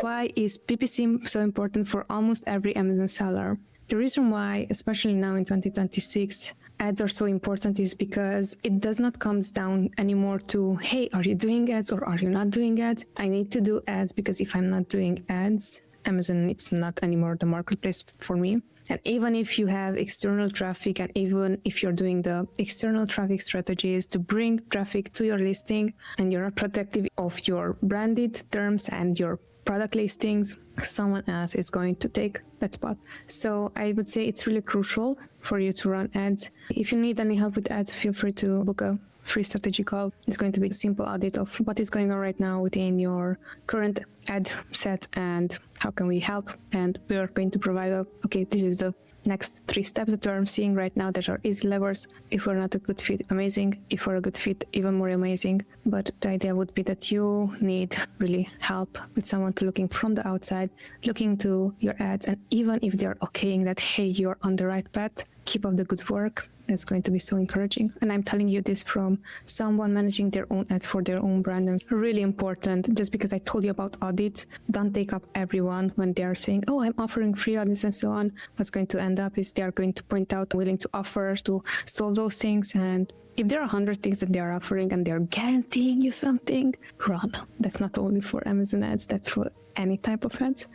Why is PPC so important for almost every Amazon seller? The reason why, especially now in 2026, ads are so important is because it does not come down anymore to, hey, are you doing ads or are you not doing ads? I need to do ads because if I'm not doing ads, Amazon, it's not anymore the marketplace for me. And even if you have external traffic, and even if you're doing the external traffic strategies to bring traffic to your listing and you're protective of your branded terms and your product listings, someone else is going to take that spot. So I would say it's really crucial for you to run ads. If you need any help with ads, feel free to book a free strategy call. It's going to be a simple audit of what is going on right now within your current ad set and how can we help. And we are going to provide this is the next 3 steps that we're seeing right now that are easy levers. If we're not a good fit, amazing. If we're a good fit, even more amazing. But the idea would be that you need really help with someone to looking from the outside, looking to your ads, and even if they're okaying that, hey, you're on the right path, keep up the good work. That's going to be so encouraging. And I'm telling you this from someone managing their own ads for their own brand. And really important, just because I told you about audits, don't take up everyone when they're saying, oh, I'm offering free audits and so on. What's going to end up is they're going to point out willing to offer to solve those things. And if there are 100 things that they're offering and they're guaranteeing you something, run. That's not only for Amazon ads, that's for any type of ads.